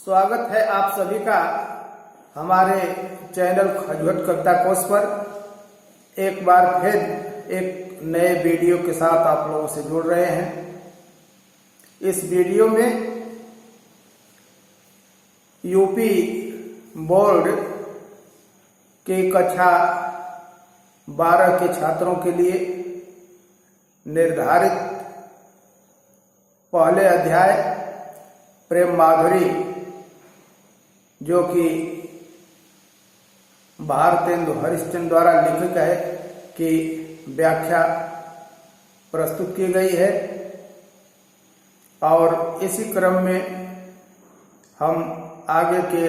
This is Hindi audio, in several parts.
स्वागत है आप सभी का हमारे चैनल खजूहट कविता कोश पर। एक बार फिर एक नए वीडियो के साथ आप लोगों से जुड़ रहे हैं। इस वीडियो में यूपी बोर्ड के कक्षा 12 के छात्रों के लिए निर्धारित पहले अध्याय प्रेम माधुरी, जो कि भारतेंदु हरिश्चंद्र द्वारा लिखित है, की व्याख्या प्रस्तुत की गई है। और इसी क्रम में हम आगे के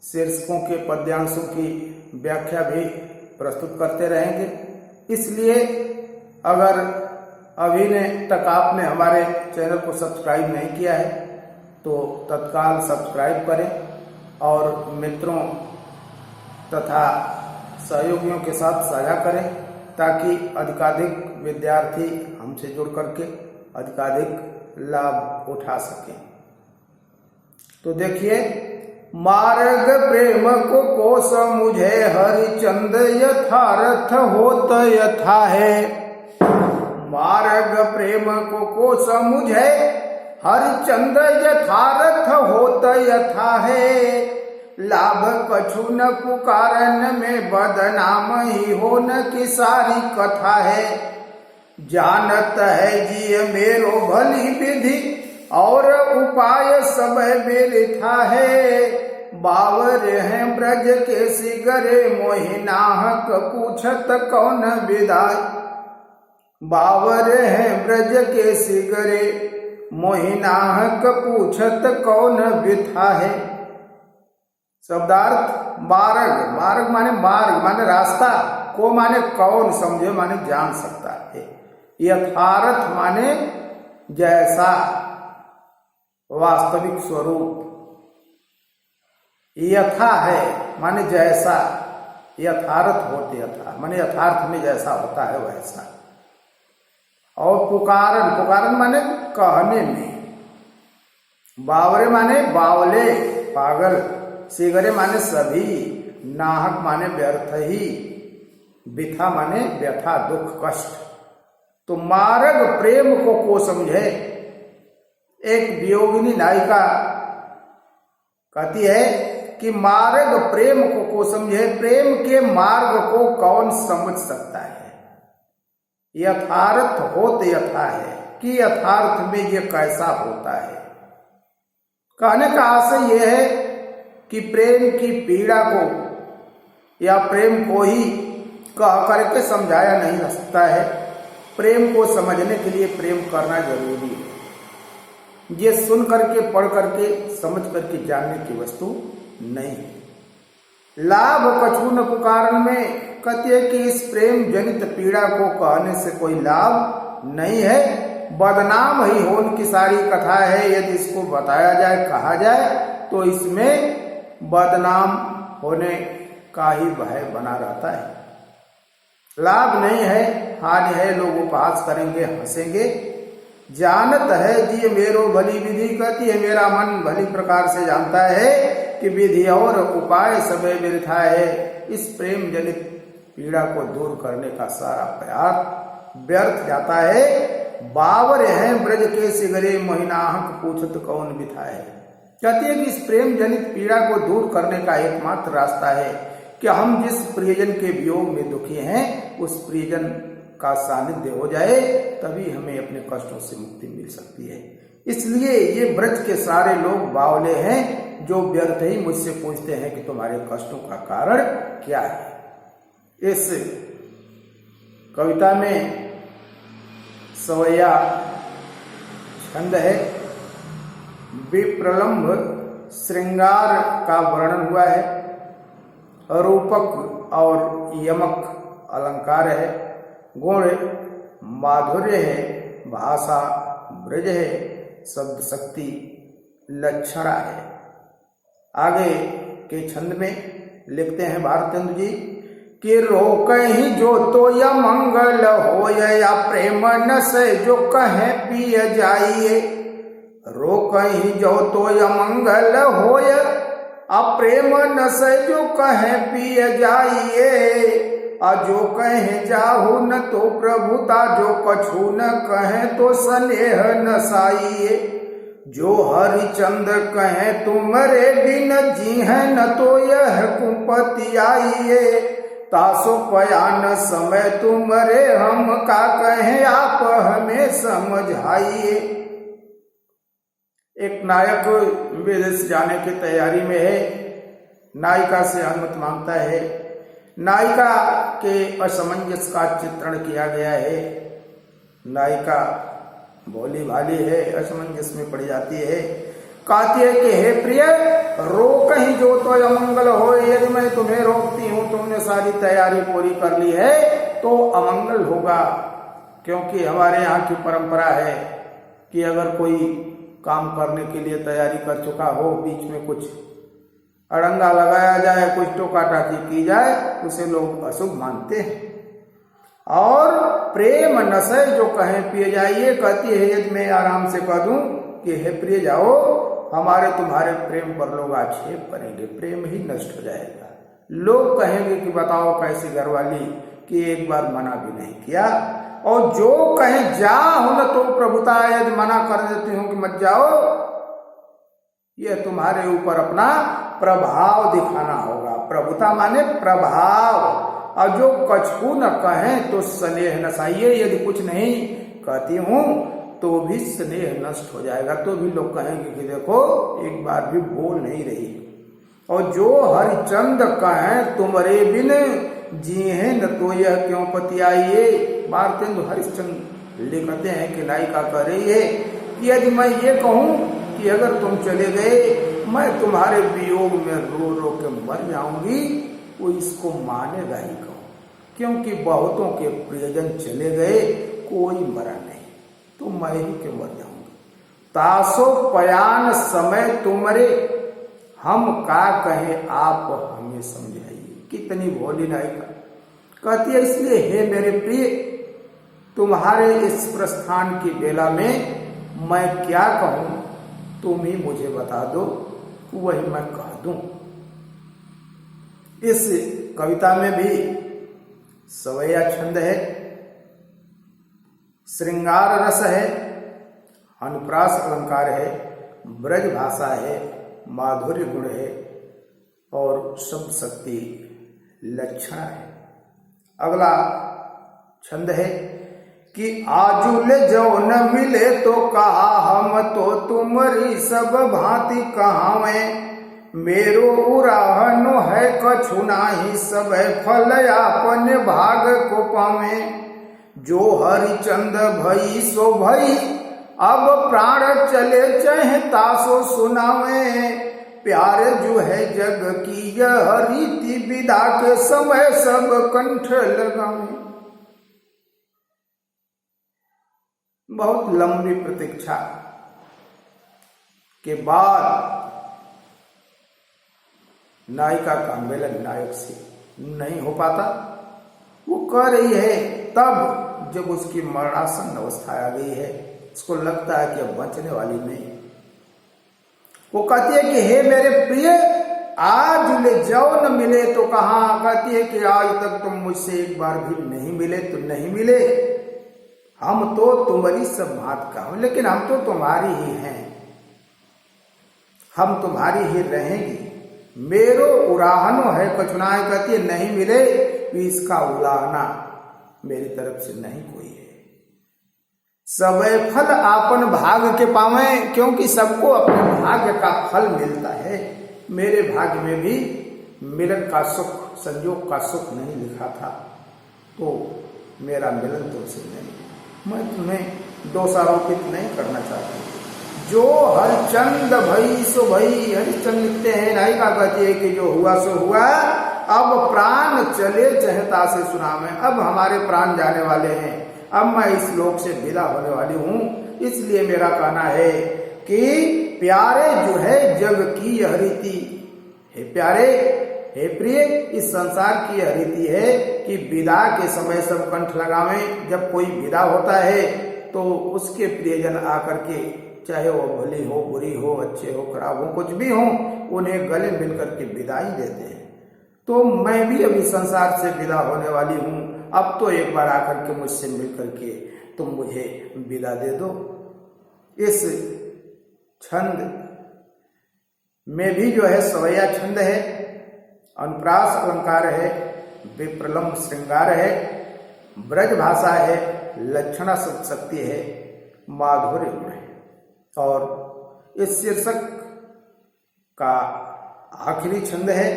शीर्षकों के पद्यांशों की व्याख्या भी प्रस्तुत करते रहेंगे। इसलिए अगर अभी तक आपने हमारे चैनल को सब्सक्राइब नहीं किया है तो तत्काल सब्सक्राइब करें और मित्रों तथा सहयोगियों के साथ साझा करें, ताकि अधिकाधिक विद्यार्थी हमसे जुड़ करके अधिकाधिक लाभ उठा सकें। तो देखिए, मार्ग प्रेम को मुझे हरिचंद यथार्थ होत यथा है। मार्ग प्रेम को मुझे हरिचंद यथार्थ होत यथा है। लाभ कछु न पुकारन में बदनाम ही हो न की सारी कथा है। जानत है जिय मेरो भली विधि और उपाय सब बेरिथा है। बावर हैं ब्रज के सिगरे मोहिनाहक पूछत कौन विदाई। बावर हैं ब्रज के सिगरे मोहिनाहक पूछत कौन विथा है। शब्दार्थ मार्ग, मार्ग माने रास्ता, को माने कौन, समझे माने जान सकता है। यथार्थ माने जैसा, वास्तविक स्वरूप। यथा है माने जैसा, यथार्थ होते यथा माने यथार्थ में जैसा होता है वैसा। और पुकारन, पुकारन माने कहने में। बावरे माने बावले, पागल। सिगरे माने सभी। नाहक माने व्यर्थ ही। बिथा माने व्यथा, दुख, कष्ट। तो मार्ग प्रेम को समझे। एक वियोगिनी नायिका कहती है कि मार्ग प्रेम को समझे। प्रेम के मार्ग को कौन समझ सकता है। यथार्थ होत यथा है कि यथार्थ में ये कैसा होता है। कहने का आशय यह है कि प्रेम की पीड़ा को या प्रेम को ही कह करके समझाया नहीं जा सकता है। प्रेम को समझने के लिए प्रेम करना जरूरी है। ये सुन करके, पढ़ करके, समझ करके जानने की वस्तु नहीं है। लाभ कछु न पुकारन में कहते हैं कि इस प्रेम जनित पीड़ा को कहने से कोई लाभ नहीं है। बदनाम ही होने की सारी कथा है। यदि इसको बताया जाए, कहा जाए, तो इसमें बदनाम होने का ही भय बना रहता है। लाभ नहीं है, हानि है। लोग उपहास करेंगे, हंसेंगे। जानत है जी मेरो भली विधि, कहती है मेरा मन भली प्रकार से जानता है कि विधि और उपाय सब व्यर्था है। इस प्रेम जनित पीड़ा को दूर करने का सारा प्रयास व्यर्थ जाता है। बावर हैं ब्रज के सिगरे मोहिनाहक पूछत कौन बिथा है। कहती है कि इस प्रेम जनित पीड़ा को दूर करने का एकमात्र रास्ता है कि हम जिस प्रियजन के वियोग में दुखी हैं, उस प्रियजन का सानिध्य हो जाए, तभी हमें अपने कष्टों से मुक्ति मिल सकती है। इसलिए ये ब्रज के सारे लोग बावले हैं, जो व्यर्थ ही मुझसे पूछते हैं कि तुम्हारे कष्टों का कारण क्या है। इस कविता में सवैया छंद है। विप्रलंब श्रृंगार का वर्णन हुआ है। रूपक और यमक अलंकार है। गुण माधुर्य है। भाषा ब्रज है। शब्द शक्ति लक्षणा है। आगे के छंद में लिखते हैं भारतेंदु जी कि रोक ही जो तो या मंगल हो या प्रेम न से जो कहे पिय जाइए। रो कहीं जो तो अमंगल होय, अप्रेम नस जो कहे पिय जाइए। जो कहे जाहु न तो प्रभुता, जो कछु न कहे तो स्नेह नसाइए। जो हरिचंद कहे तुमरे बिन जी है, न तो यह कुपति आइए। तासो पयान समय तुमरे, हम का कहे आप हमें समझाइए। एक नायक विदेश जाने की तैयारी में है, नायिका से अनुमति मांगता है। नायिका के असमंजस का चित्रण किया गया है। नायिका भोली भाली है, असमंजस में पड़ जाती है। कहती है कि हे प्रिय, रोक ही जो तो अमंगल हो। यदि मैं तुम्हें रोकती हूं, तुमने सारी तैयारी पूरी कर ली है तो अमंगल होगा। क्योंकि हमारे यहाँ की परंपरा है कि अगर कोई काम करने के लिए तैयारी कर चुका हो, बीच में कुछ अड़ंगा लगाया जाए, कुछ टोका टाकी की जाए, उसे लोग अशुभ मानते हैं। और प्रेम नशे जो कहें पिए जाइए। कहती है यदि मैं आराम से कह दूं कि हे प्रिय जाओ, हमारे तुम्हारे प्रेम पर लोग आक्षेप करेंगे, प्रेम ही नष्ट हो जाएगा। लोग कहेंगे कि बताओ कैसी घरवाली कि एक बार मना भी नहीं किया। और जो कहें जाओ न तो प्रभुता, यदि मना कर देती हूं कि मत जाओ, यह तुम्हारे ऊपर अपना प्रभाव दिखाना होगा। प्रभुता माने प्रभाव। और जो कछु न कहें तो स्नेह नसाइए। यदि कुछ नहीं कहती हूं तो भी स्नेह नष्ट हो जाएगा, तो भी लोग कहेंगे कि देखो एक बार भी बोल नहीं रही। और जो हरिचंद कहें तुमरे बिन जी हैं, न तो यह क्यों पति आइए। भारतेंदु हरिश्चंद्र लिखते हैं कि नायिका कह रही है कि यदि मैं ये कहूं कि अगर तुम चले गए, मैं तुम्हारे वियोग में रो रो के मर जाऊंगी, वो इसको मानेगा ही कौन। क्योंकि बहुतों के प्रियजन चले गए, कोई मरा नहीं, तो मैं ही क्यों मर जाऊंगी। तासो पयान समय तुमरे, हम का कहे आप हमें समझाइए। कितनी भोली नायिका कहती है। इसलिए हे मेरे प्रिय, तुम्हारे इस प्रस्थान की बेला में मैं क्या कहूं, तुम ही मुझे बता दो, वही मैं कह दूं। इस कविता में भी सवैया छंद है, श्रृंगार रस है, अनुप्रास अलंकार है, ब्रज भाषा है, माधुर्य गुण है और शब्द शक्ति लक्षण है। अगला छंद है कि आजुले जो न मिले तो कहा, हम तो तुमरी सब भांति कहावे। मेरो उराहनो है कछु नाही, सब फल आपन भाग को पावे। जो हरिचंद भई सो भई, अब प्राण चले चहता सो सुनावे। प्यार जो है जग की यह रीति, विदा के समय सब कंठ लगावे। बहुत लंबी प्रतीक्षा के बाद नायिका का मिलन नायक से नहीं हो पाता। वो कह रही है तब जब उसकी मरणासन अवस्था आ गई है, उसको लगता है कि अब बचने वाली नहीं। वो कहती है कि हे मेरे प्रिय, आज ले जाओ न मिले तो कहाँ। कहती है कि आज तक तुम मुझसे एक बार भी नहीं मिले तो नहीं मिले। हम तो तुम्हारी सब बात का हूं, लेकिन हम तो तुम्हारी ही हैं, हम तुम्हारी ही रहेंगी। मेरो उराहनो है कचुनाए। कहती है नहीं मिले तो इसका उलाहना मेरी तरफ से नहीं कोई है। सब फल आपन भाग के पावे, क्योंकि सबको अपने भाग्य का फल मिलता है। मेरे भाग्य में भी मिलन का सुख, संयोग का सुख नहीं लिखा था, तो मेरा मिलन तुमसे नहीं। मैं तुम्हें दोषारोपित नहीं करना चाहती। जो हरिचंद भई सो भई, हरिचंद लिखते हैं, नायिका कहती है कि जो हुआ सो हुआ, अब प्राण चले चहता से सुनावे। अब हमारे प्राण जाने वाले हैं, अब मैं इस लोक से विदा होने वाली हूं। इसलिए मेरा कहना है कि प्यारे जो है जग की यह रीति है। प्यारे, हे प्रिय, इस संसार की यह रीति है कि विदा के समय सब कंठ लगावें। जब कोई विदा होता है तो उसके प्रियजन आकर के चाहे वो भली हो, बुरी हो, अच्छे हो, खराब हो, कुछ भी हो, उन्हें गले मिलकर के विदाई देते हैं। तो मैं भी अभी संसार से विदा होने वाली हूँ। अब तो एक बार आकर के मुझसे मिलकर के तुम मुझे विदा दे दो। इस छंद में भी जो है सवैया छंद है, अनुप्रास अलंकार है, विप्रलंब श्रृंगार है, ब्रज भाषा है, लक्षणा शक्ति है, माधुर्य गुण है। और इस शीर्षक का आखिरी छंद है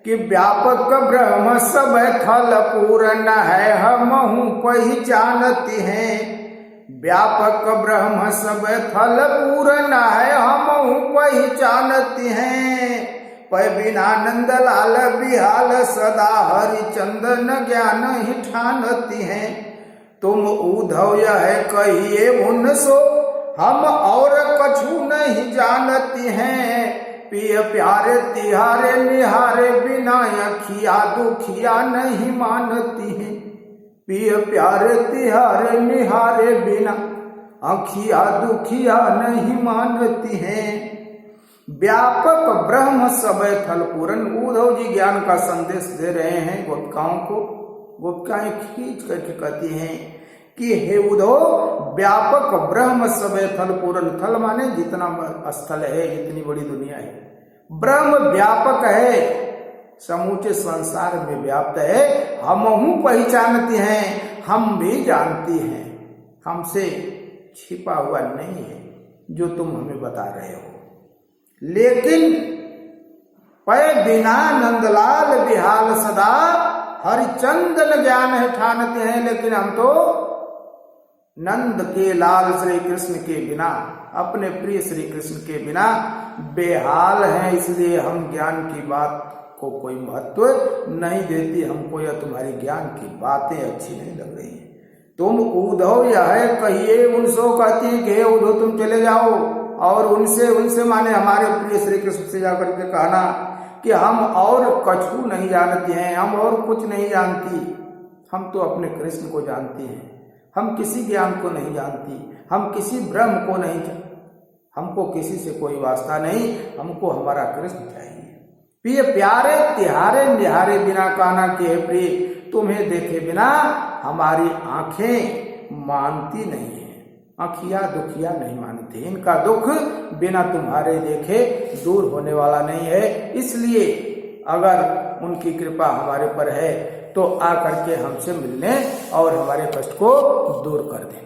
कि व्यापक ब्रह्म सब थल पूर्ण है, हमहु पहचानती हैं। व्यापक ब्रह्म सब थल पूर्ण है, हमहु पहचानती हैं। पै बिना नंद लाल बिहाल सदा हरिचंदन ज्ञान ही ठानती हैं। तुम उद्धव यह कहिए उनसो, हम और कछु नहीं जानती हैं। पिय प्यारे तिहारे निहारे बिना अखिया दुखिया नहीं मानती हैं। पिय प्यारे तिहारे निहारे बिना अखिया दुखिया नहीं मानती हैं। व्यापक ब्रह्म सब थल पूर्ण। उद्धव जी ज्ञान का संदेश दे रहे हैं गोपिकाओं को। गोपिकाएं खींच करके कहती हैं कि हे उद्धव, व्यापक ब्रह्म सब थल पूर्ण। थल माने जितना स्थल है, जितनी बड़ी दुनिया है। ब्रह्म व्यापक है, समूचे संसार में व्याप्त है। हमहु पहचानती हैं, हम भी जानती हैं। हमसे छिपा हुआ नहीं है जो तुम हमें बता रहे हो। लेकिन पै बिना नंदलाल बिहाल सदा हरिचंदन ज्ञान है ठानते हैं। लेकिन हम तो नंद के लाल श्री कृष्ण के बिना, अपने प्रिय श्री कृष्ण के बिना बेहाल हैं। इसलिए हम ज्ञान की बात को कोई महत्व नहीं देती। हमको यह तुम्हारी ज्ञान की बातें अच्छी नहीं लग रही हैं। तुम उद्धव यह कहिए उनसो, कहती हैं कि हे उद्धव तुम चले जाओ और उनसे माने हमारे प्रिय श्री कृष्ण से जाकर के कहना कि हम और कछु नहीं जानते हैं, हम और कुछ नहीं जानती। हम तो अपने कृष्ण को जानती हैं। हम किसी ज्ञान को नहीं जानती, हम किसी ब्रह्म को नहीं जानती। हमको किसी से कोई वास्ता नहीं, हमको हमारा कृष्ण चाहिए। प्रिय प्यारे तिहारे निहारे बिना कहना कि हे प्रिय, तुम्हें देखे बिना हमारी आंखें मानती नहीं है। आँखिया दुखिया नहीं मानती। इनका दुख बिना तुम्हारे देखे दूर होने वाला नहीं है। इसलिए अगर उनकी कृपा हमारे पर है तो आकर के हमसे मिलने और हमारे कष्ट को दूर कर दें।